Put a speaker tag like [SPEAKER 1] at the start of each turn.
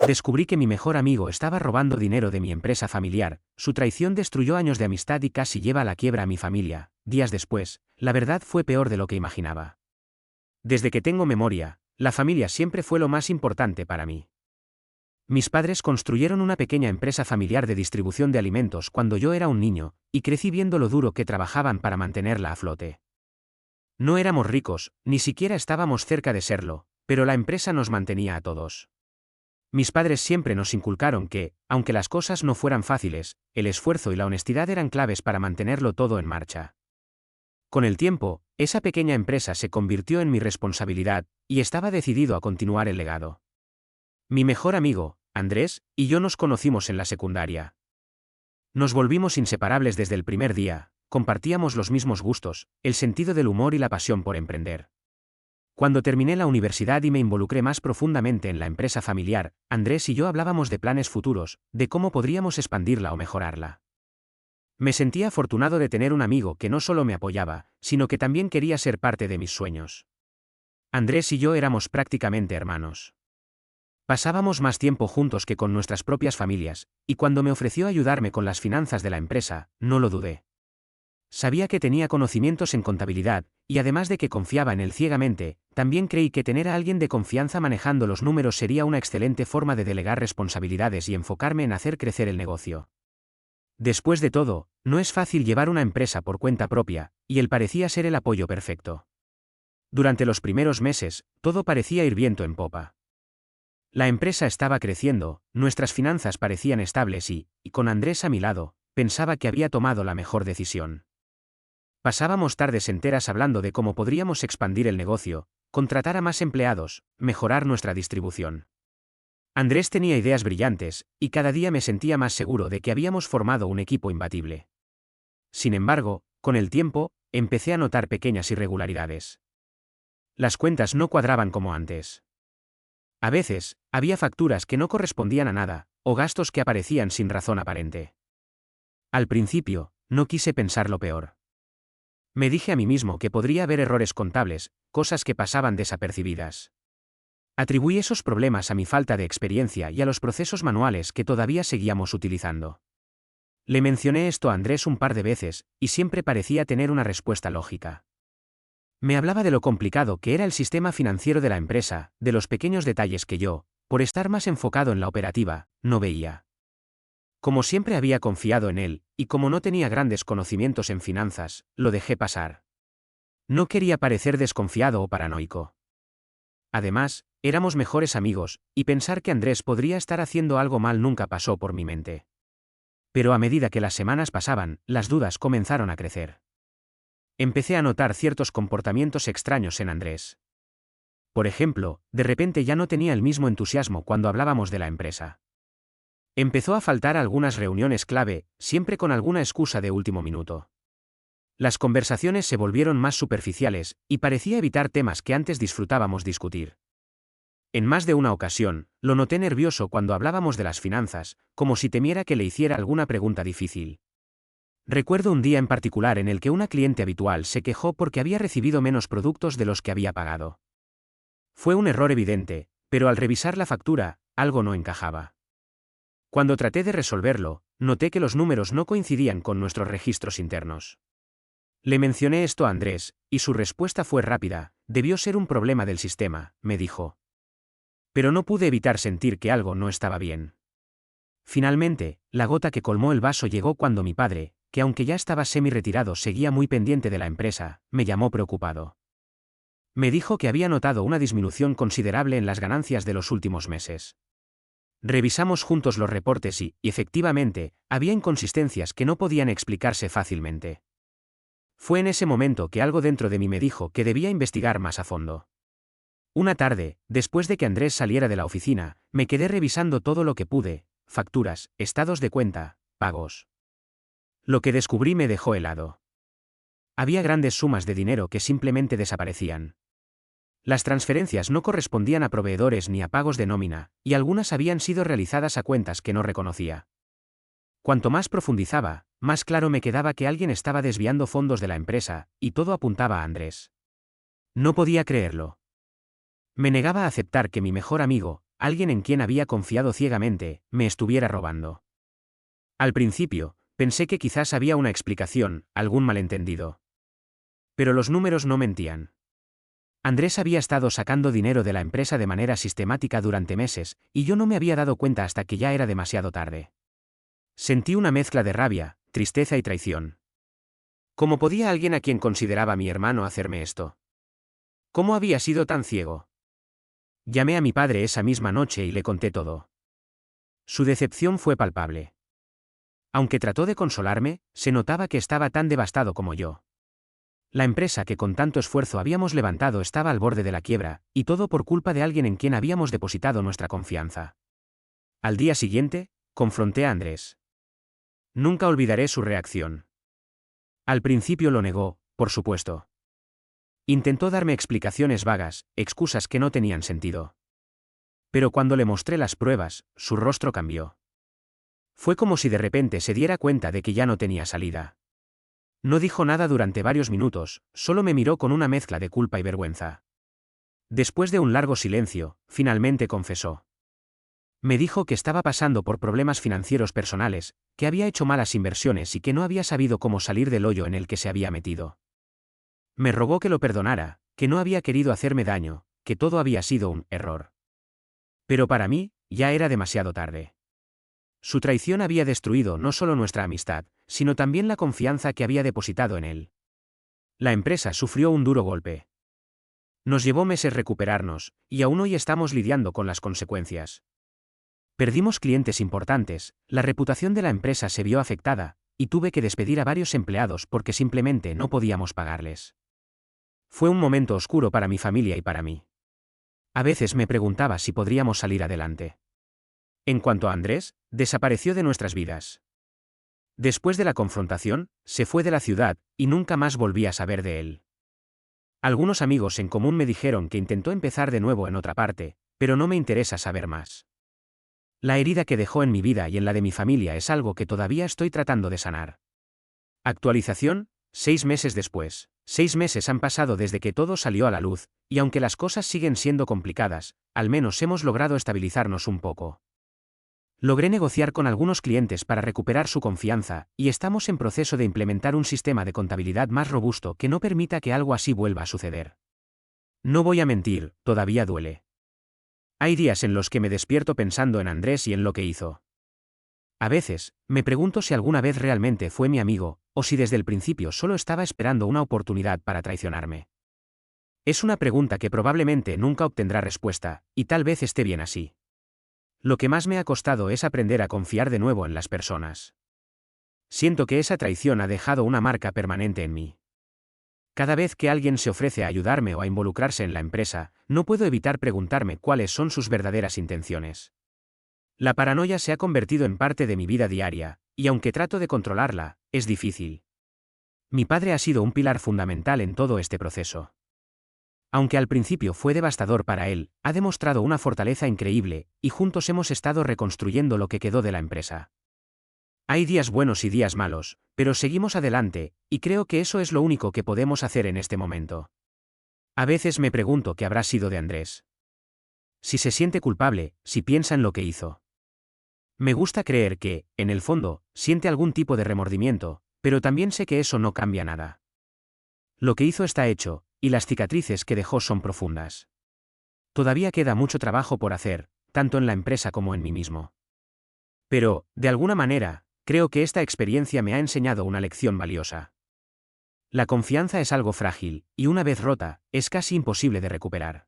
[SPEAKER 1] Descubrí que mi mejor amigo estaba robando dinero de mi empresa familiar, su traición destruyó años de amistad y casi lleva a la quiebra a mi familia. Días después, la verdad fue peor de lo que imaginaba. Desde que tengo memoria, la familia siempre fue lo más importante para mí. Mis padres construyeron una pequeña empresa familiar de distribución de alimentos cuando yo era un niño, y crecí viendo lo duro que trabajaban para mantenerla a flote. No éramos ricos, ni siquiera estábamos cerca de serlo, pero la empresa nos mantenía a todos. Mis padres siempre nos inculcaron que, aunque las cosas no fueran fáciles, el esfuerzo y la honestidad eran claves para mantenerlo todo en marcha. Con el tiempo, esa pequeña empresa se convirtió en mi responsabilidad, y estaba decidido a continuar el legado. Mi mejor amigo, Andrés, y yo nos conocimos en la secundaria. Nos volvimos inseparables desde el primer día, compartíamos los mismos gustos, el sentido del humor y la pasión por emprender. Cuando terminé la universidad y me involucré más profundamente en la empresa familiar, Andrés y yo hablábamos de planes futuros, de cómo podríamos expandirla o mejorarla. Me sentía afortunado de tener un amigo que no solo me apoyaba, sino que también quería ser parte de mis sueños. Andrés y yo éramos prácticamente hermanos. Pasábamos más tiempo juntos que con nuestras propias familias, y cuando me ofreció ayudarme con las finanzas de la empresa, no lo dudé. Sabía que tenía conocimientos en contabilidad, y además de que confiaba en él ciegamente, también creí que tener a alguien de confianza manejando los números sería una excelente forma de delegar responsabilidades y enfocarme en hacer crecer el negocio. Después de todo, no es fácil llevar una empresa por cuenta propia, y él parecía ser el apoyo perfecto. Durante los primeros meses, todo parecía ir viento en popa. La empresa estaba creciendo, nuestras finanzas parecían estables y, con Andrés a mi lado, pensaba que había tomado la mejor decisión. Pasábamos tardes enteras hablando de cómo podríamos expandir el negocio, contratar a más empleados, mejorar nuestra distribución. Andrés tenía ideas brillantes, y cada día me sentía más seguro de que habíamos formado un equipo imbatible. Sin embargo, con el tiempo, empecé a notar pequeñas irregularidades. Las cuentas no cuadraban como antes. A veces, había facturas que no correspondían a nada, o gastos que aparecían sin razón aparente. Al principio, no quise pensar lo peor. Me dije a mí mismo que podría haber errores contables, cosas que pasaban desapercibidas. Atribuí esos problemas a mi falta de experiencia y a los procesos manuales que todavía seguíamos utilizando. Le mencioné esto a Andrés un par de veces, y siempre parecía tener una respuesta lógica. Me hablaba de lo complicado que era el sistema financiero de la empresa, de los pequeños detalles que yo, por estar más enfocado en la operativa, no veía. Como siempre había confiado en él, y como no tenía grandes conocimientos en finanzas, lo dejé pasar. No quería parecer desconfiado o paranoico. Además, éramos mejores amigos, y pensar que Andrés podría estar haciendo algo mal nunca pasó por mi mente. Pero a medida que las semanas pasaban, las dudas comenzaron a crecer. Empecé a notar ciertos comportamientos extraños en Andrés. Por ejemplo, de repente ya no tenía el mismo entusiasmo cuando hablábamos de la empresa. Empezó a faltar a algunas reuniones clave, siempre con alguna excusa de último minuto. Las conversaciones se volvieron más superficiales, y parecía evitar temas que antes disfrutábamos discutir. En más de una ocasión, lo noté nervioso cuando hablábamos de las finanzas, como si temiera que le hiciera alguna pregunta difícil. Recuerdo un día en particular en el que una cliente habitual se quejó porque había recibido menos productos de los que había pagado. Fue un error evidente, pero al revisar la factura, algo no encajaba. Cuando traté de resolverlo, noté que los números no coincidían con nuestros registros internos. Le mencioné esto a Andrés, y su respuesta fue rápida: debió ser un problema del sistema, me dijo. Pero no pude evitar sentir que algo no estaba bien. Finalmente, la gota que colmó el vaso llegó cuando mi padre, que aunque ya estaba semi-retirado seguía muy pendiente de la empresa, me llamó preocupado. Me dijo que había notado una disminución considerable en las ganancias de los últimos meses. Revisamos juntos los reportes y, efectivamente, había inconsistencias que no podían explicarse fácilmente. Fue en ese momento que algo dentro de mí me dijo que debía investigar más a fondo. Una tarde, después de que Andrés saliera de la oficina, me quedé revisando todo lo que pude: facturas, estados de cuenta, pagos. Lo que descubrí me dejó helado. Había grandes sumas de dinero que simplemente desaparecían. Las transferencias no correspondían a proveedores ni a pagos de nómina, y algunas habían sido realizadas a cuentas que no reconocía. Cuanto más profundizaba, más claro me quedaba que alguien estaba desviando fondos de la empresa, y todo apuntaba a Andrés. No podía creerlo. Me negaba a aceptar que mi mejor amigo, alguien en quien había confiado ciegamente, me estuviera robando. Al principio, pensé que quizás había una explicación, algún malentendido. Pero los números no mentían. Andrés había estado sacando dinero de la empresa de manera sistemática durante meses, y yo no me había dado cuenta hasta que ya era demasiado tarde. Sentí una mezcla de rabia, tristeza y traición. ¿Cómo podía alguien a quien consideraba mi hermano hacerme esto? ¿Cómo había sido tan ciego? Llamé a mi padre esa misma noche y le conté todo. Su decepción fue palpable. Aunque trató de consolarme, se notaba que estaba tan devastado como yo. La empresa que con tanto esfuerzo habíamos levantado estaba al borde de la quiebra, y todo por culpa de alguien en quien habíamos depositado nuestra confianza. Al día siguiente, confronté a Andrés. Nunca olvidaré su reacción. Al principio lo negó, por supuesto. Intentó darme explicaciones vagas, excusas que no tenían sentido. Pero cuando le mostré las pruebas, su rostro cambió. Fue como si de repente se diera cuenta de que ya no tenía salida. No dijo nada durante varios minutos, solo me miró con una mezcla de culpa y vergüenza. Después de un largo silencio, finalmente confesó. Me dijo que estaba pasando por problemas financieros personales, que había hecho malas inversiones y que no había sabido cómo salir del hoyo en el que se había metido. Me rogó que lo perdonara, que no había querido hacerme daño, que todo había sido un error. Pero para mí, ya era demasiado tarde. Su traición había destruido no solo nuestra amistad, sino también la confianza que había depositado en él. La empresa sufrió un duro golpe. Nos llevó meses recuperarnos, y aún hoy estamos lidiando con las consecuencias. Perdimos clientes importantes, la reputación de la empresa se vio afectada, y tuve que despedir a varios empleados porque simplemente no podíamos pagarles. Fue un momento oscuro para mi familia y para mí. A veces me preguntaba si podríamos salir adelante. En cuanto a Andrés, desapareció de nuestras vidas. Después de la confrontación, se fue de la ciudad, y nunca más volví a saber de él. Algunos amigos en común me dijeron que intentó empezar de nuevo en otra parte, pero no me interesa saber más. La herida que dejó en mi vida y en la de mi familia es algo que todavía estoy tratando de sanar. Actualización, 6 meses después. 6 meses han pasado desde que todo salió a la luz, y aunque las cosas siguen siendo complicadas, al menos hemos logrado estabilizarnos un poco. Logré negociar con algunos clientes para recuperar su confianza, y estamos en proceso de implementar un sistema de contabilidad más robusto que no permita que algo así vuelva a suceder. No voy a mentir, todavía duele. Hay días en los que me despierto pensando en Andrés y en lo que hizo. A veces, me pregunto si alguna vez realmente fue mi amigo, o si desde el principio solo estaba esperando una oportunidad para traicionarme. Es una pregunta que probablemente nunca obtendrá respuesta, y tal vez esté bien así. Lo que más me ha costado es aprender a confiar de nuevo en las personas. Siento que esa traición ha dejado una marca permanente en mí. Cada vez que alguien se ofrece a ayudarme o a involucrarse en la empresa, no puedo evitar preguntarme cuáles son sus verdaderas intenciones. La paranoia se ha convertido en parte de mi vida diaria, y aunque trato de controlarla, es difícil. Mi padre ha sido un pilar fundamental en todo este proceso. Aunque al principio fue devastador para él, ha demostrado una fortaleza increíble, y juntos hemos estado reconstruyendo lo que quedó de la empresa. Hay días buenos y días malos, pero seguimos adelante, y creo que eso es lo único que podemos hacer en este momento. A veces me pregunto qué habrá sido de Andrés. Si se siente culpable, si piensa en lo que hizo. Me gusta creer que, en el fondo, siente algún tipo de remordimiento, pero también sé que eso no cambia nada. Lo que hizo está hecho, y las cicatrices que dejó son profundas. Todavía queda mucho trabajo por hacer, tanto en la empresa como en mí mismo. Pero, de alguna manera, creo que esta experiencia me ha enseñado una lección valiosa. La confianza es algo frágil, y una vez rota, es casi imposible de recuperar.